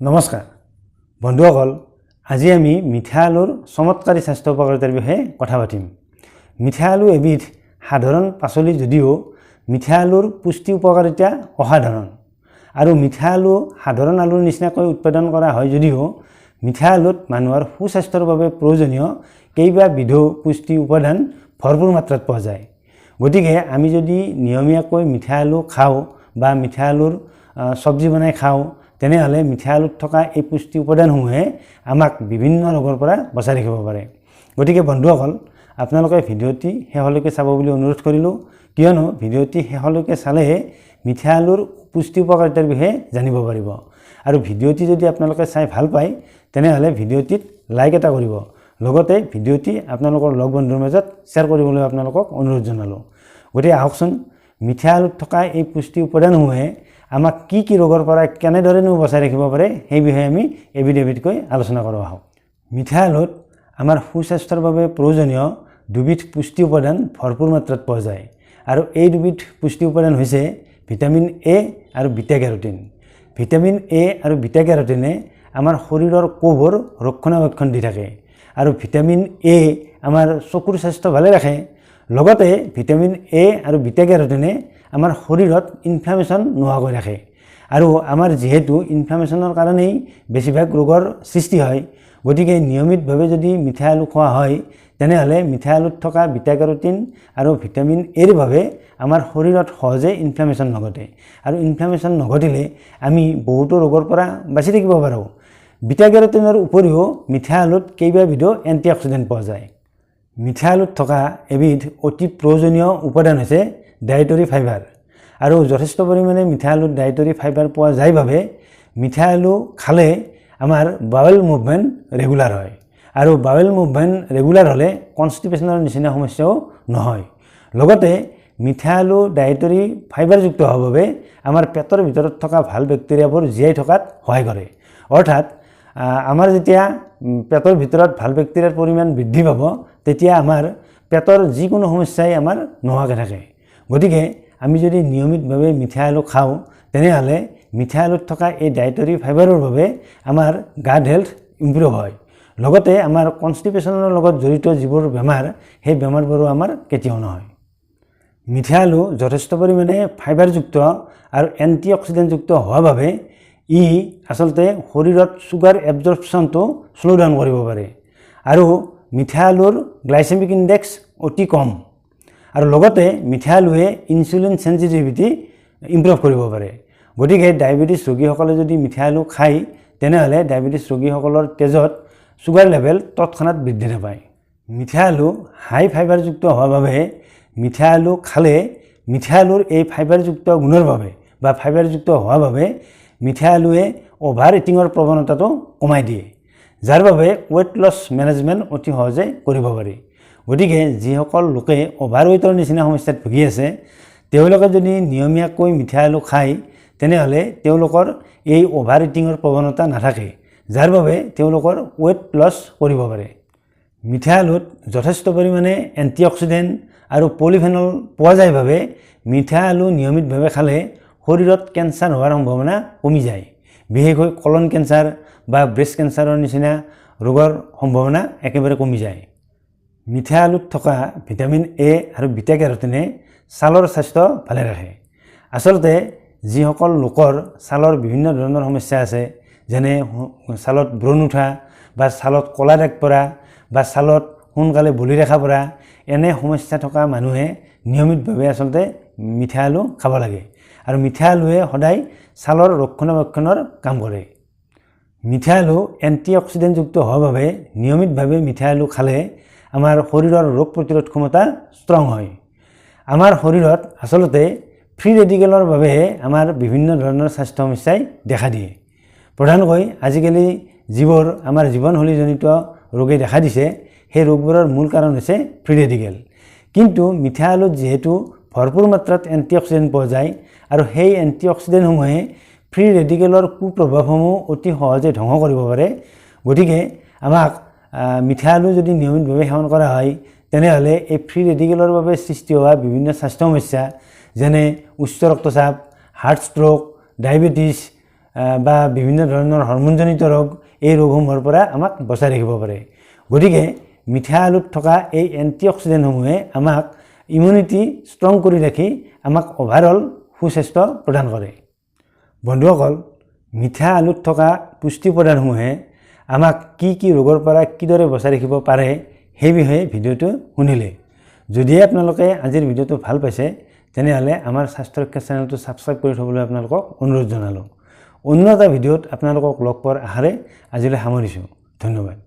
নমস্কাৰ বন্ধুসকল, আজি আমি মিঠা আলুৰ চমৎকাৰী স্বাস্থ্য উপকাৰিতাৰ বিষয়ে কথা পাতিম। মিঠা আলু এবিধ সাধাৰণ পাচলি যদিও মিঠা আলুৰ পুষ্টি উপকাৰিতা অসাধাৰণ। আৰু মিঠা আলু সাধাৰণ আলুৰ নিচিনাকৈ উৎপাদন কৰা হয় যদিও মিঠা আলুত মানুহৰ সুস্বাস্থ্যৰ বাবে প্ৰয়োজনীয় কেইবাবিধ পুষ্টি উপাদান ভৰপূৰ মাত্ৰাত পোৱা যায়। গতিকে আমি যদি নিয়মীয়াকৈ মিঠা আলু খাওঁ বা মিঠা আলুৰ চব্জি বনাই খাওঁ, তেনেহ'লে মিঠা আলুত থকা এই পুষ্টি উপাদানসমূহে আমাক বিভিন্ন ৰোগৰ পৰা বচাই ৰাখিব পাৰে। গতিকে বন্ধুসকল, আপোনালোকে ভিডিঅ'টি শেষলৈকে চাব বুলি অনুৰোধ কৰিলোঁ, কিয়নো ভিডিঅ'টি শেষলৈকে চালেহে মিঠা আলুৰ পুষ্টি উপকাৰিতাৰ বিষয়ে জানিব পাৰিব। আৰু ভিডিঅ'টি যদি আপোনালোকে চাই ভাল পায়, তেনেহ'লে ভিডিঅ'টিত লাইক এটা কৰিব, লগতে ভিডিঅ'টি আপোনালোকৰ লগ বন্ধুৰ মাজত শ্বেয়াৰ কৰিবলৈ আপোনালোকক অনুৰোধ জনালোঁ। গতিকে আহকচোন, মিঠা আলুত থকা এই পুষ্টি উপাদানসমূহে আমাক কি কি ৰোগৰ পৰা কেনেদৰেনো বচাই ৰাখিব পাৰে সেই বিষয়ে আমি এবিধকৈ আলোচনা কৰোঁ আহক। মিঠা আলুত আমাৰ সুস্বাস্থ্যৰ বাবে প্ৰয়োজনীয় দুবিধ পুষ্টি উপাদান ভৰপূৰ মাত্ৰাত পোৱা যায়। আৰু এই দুবিধ পুষ্টি উপাদান হৈছে ভিটামিন এ আৰু বিটা কেৰোটিন। ভিটামিন এ আৰু বিটা কেৰোটিনে আমাৰ শৰীৰৰ কোষৰ ৰক্ষণাবেক্ষণ দি থাকে। আৰু ভিটামিন এ আমাৰ চকুৰ স্বাস্থ্য ভালে ৰাখে। লগতে ভিটামিন এ আৰু বিটা কেৰোটিনে আমাৰ শৰীৰত ইনফ্লামেশ্যন নোহোৱাকৈ ৰাখে। আৰু আমাৰ যিহেতু ইনফ্লামেশ্যনৰ কাৰণেই বেছিভাগ ৰোগৰ সৃষ্টি হয়, গতিকে নিয়মিতভাৱে যদি মিঠা আলু খোৱা হয়, তেনেহ'লে মিঠা আলুত থকা বিটা কেৰোটিন আৰু ভিটামিন এৰ বাবে আমাৰ শৰীৰত সহজে ইনফ্লামেশ্যন নঘটে। আৰু ইনফ্লামেশ্যন নঘটিলে আমি বহুতো ৰোগৰ পৰা বাচি থাকিব পাৰোঁ। বিটা কেৰোটিনৰ উপৰিও মিঠা আলুত কেইবাবিধো এণ্টিঅক্সিডেণ্ট পোৱা যায়। মিঠা আলুত থকা এবিধ অতি প্ৰয়োজনীয় উপাদান হৈছে ডায়েটৰী ফাইবাৰ। আৰু যথেষ্ট পৰিমাণে মিঠা আলুত ডায়েটৰী ফাইবাৰ পোৱা যায় বাবে মিঠা আলু খালে আমাৰ বাৱেল মুভমেণ্ট ৰেগুলাৰ হয়। আৰু বাৱেল মুভমেণ্ট ৰেগুলাৰ হ'লে কনষ্টিপেশ্যনৰ নিচিনা সমস্যাও নহয়। লগতে মিঠা আলু ডায়েটৰী ফাইবাৰযুক্ত হোৱাৰ বাবে আমাৰ পেটৰ ভিতৰত থকা ভাল বেক্টেৰিয়াবোৰ জীয়াই থকাত সহায় কৰে। অৰ্থাৎ আমাৰ যেতিয়া পেটৰ ভিতৰত ভাল বেক্টেৰিয়াৰ পৰিমাণ বৃদ্ধি পাব, তেতিয়া আমাৰ পেটৰ যিকোনো সমস্যাই আমাৰ নোহোৱাকৈ থাকে। গতিকে আমি যদি নিয়মিতভাৱে মিঠা আলু খাওঁ, তেনেহ'লে মিঠা আলুত থকা এই ডায়েটৰী ফাইবাৰৰ বাবে আমাৰ গাট হেল্থ ইম্প্ৰুভ হয়। লগতে আমাৰ কনষ্টিপেশ্যনৰ লগত জড়িত যিবোৰ বেমাৰ, সেই বেমাৰবোৰো আমাৰ কেতিয়াও নহয়। মিঠা আলু যথেষ্ট পৰিমাণে ফাইবাৰযুক্ত আৰু এণ্টিঅক্সিডেণ্টযুক্ত হোৱাৰ বাবে ই আচলতে শৰীৰত চুগাৰ এবজৰ্পশ্যনটো শ্ল' ডাউন কৰিব পাৰে। আৰু মিঠা আলুৰ গ্লাইচেমিক ইণ্ডেক্স অতি কম। আৰু লগতে মিঠা আলুৱে ইনচুলিন চেনচিটিভিটি ইম্প্ৰুভ কৰিব পাৰে। গতিকে ডায়েবেটিছ ৰোগীসকলে যদি মিঠা আলু খায়, তেনেহ'লে ডায়েবেটিছ ৰোগীসকলৰ তেজত চুগাৰ লেভেল তৎক্ষণাত বৃদ্ধি নাপায়। মিঠা আলু হাই ফাইবাৰযুক্ত হোৱাৰ বাবে মিঠা আলু খালে মিঠা আলুৰ এই ফাইবাৰযুক্ত গুণৰ বাবে বা ফাইবাৰযুক্ত হোৱাৰ বাবে মিঠা আলুৱে অভাৰ ইটিঙৰ প্ৰৱণতাটো কমাই দিয়ে, যাৰ বাবে ৱেট লছ মেনেজমেণ্ট অতি সহজে কৰিব পাৰি। গতিকে যিসকল লোকে অভাৰ ৱেটৰ নিচিনা সমস্যাত ভুগি আছে, তেওঁলোকে যদি নিয়মীয়াকৈ মিঠা আলু খায়, তেনেহ'লে তেওঁলোকৰ এই অভাৰ ইটিঙৰ প্ৰৱণতা নাথাকে, যাৰ বাবে তেওঁলোকৰ ৱেট লছ কৰিব পাৰে। মিঠা আলুত যথেষ্ট পৰিমাণে এণ্টিঅক্সিডেণ্ট আৰু পলিফেনল পোৱা যায় বাবে মিঠা আলু নিয়মিতভাৱে খালে শৰীৰত কেঞ্চাৰ হোৱাৰ সম্ভাৱনা কমি যায়। বিশেষকৈ কলন কেঞ্চাৰ বা ব্ৰেষ্ট কেঞ্চাৰৰ নিচিনা ৰোগৰ সম্ভাৱনা একেবাৰে কমি যায়। মিঠা আলুত থকা ভিটামিন এ আৰু বিটা কেৰোটিনে ছালৰ স্বাস্থ্য ভালে ৰাখে। আচলতে যিসকল লোকৰ ছালৰ বিভিন্ন ধৰণৰ সমস্যা আছে, যেনে ছালত ব্ৰণ উঠা বা ছালত ক'লা দাগ পৰা বা ছালত সোনকালে বলি ৰেখা পৰা, এনে সমস্যা থকা মানুহে নিয়মিতভাৱে আচলতে মিঠা আলু খাব লাগে। আৰু মিঠা আলুৱে সদায় ছালৰ ৰক্ষণাবেক্ষণৰ কাম কৰে। মিঠা আলু এণ্টিঅক্সিডেণ্টযুক্ত হোৱাৰ বাবে নিয়মিতভাৱে মিঠা আলু খালে আমাৰ শৰীৰৰ ৰোগ প্ৰতিৰোধ ক্ষমতা ষ্ট্ৰং হয়। আমাৰ শৰীৰত আচলতে ফ্ৰী ৰেডিকেলৰ বাবেহে আমাৰ বিভিন্ন ধৰণৰ স্বাস্থ্য সমস্যাই দেখা দিয়ে। প্ৰধানকৈ আজিকালি যিবোৰ আমাৰ জীৱনশৈলীজনিত ৰোগে দেখা দিছে, সেই ৰোগবোৰৰ মূল কাৰণ হৈছে ফ্ৰী ৰেডিকেল। কিন্তু মিঠা আলুত যিহেতু ভৰপূৰ মাত্ৰাত এণ্টিঅক্সিডেণ্ট পোৱা যায়, আৰু সেই এণ্টিঅক্সিডেণ্টসমূহে ফ্ৰী ৰেডিকেলৰ কুপ্ৰভাৱসমূহ অতি সহজে ধ্বংস কৰিব পাৰে। গতিকে আমাক মিঠা আলু যদি নিয়মিতভাৱে সেৱন কৰা হয়, তেনেহ'লে এই ফ্ৰী ৰেডিকেলৰ বাবে সৃষ্টি হোৱা বিভিন্ন স্বাস্থ্য সমস্যা, যেনে উচ্চ ৰক্তচাপ, হাৰ্ট ষ্ট্ৰ'ক, ডায়েবেটিছ, বা বিভিন্ন ধৰণৰ হৰম'নজনিত ৰোগ এই ৰোগসমূহৰ পৰা আমাক বচাই ৰাখিব পাৰে। গতিকে মিঠা আলুত থকা এই এণ্টিঅক্সিডেণ্টসমূহে আমাক ইমিউনিটি ষ্ট্ৰং কৰি ৰাখি আমাক অভাৰঅল সুস্বাস্থ্য প্ৰদান কৰে। বন্ধুসকল, মিঠা আলুত থকা পুষ্টি উপাদানসমূহে আমাক কি কি ৰোগৰ পৰা কিদৰে বচাই ৰাখিব পাৰে সেই বিষয়ে ভিডিঅ'টো শুনিলে। যদিহে আপোনালোকে আজিৰ ভিডিঅ'টো ভাল পাইছে তেনেহ'লে আমাৰ স্বাস্থ্য ৰক্ষা চেনেলটো ছাবস্ক্ৰাইব কৰি থ'বলৈ আপোনালোকক অনুৰোধ জনালোঁ। অন্য এটা ভিডিঅ'ত আপোনালোকক লগ পোৱাৰ আশাৰে আজিলৈ সামৰিছোঁ। ধন্যবাদ।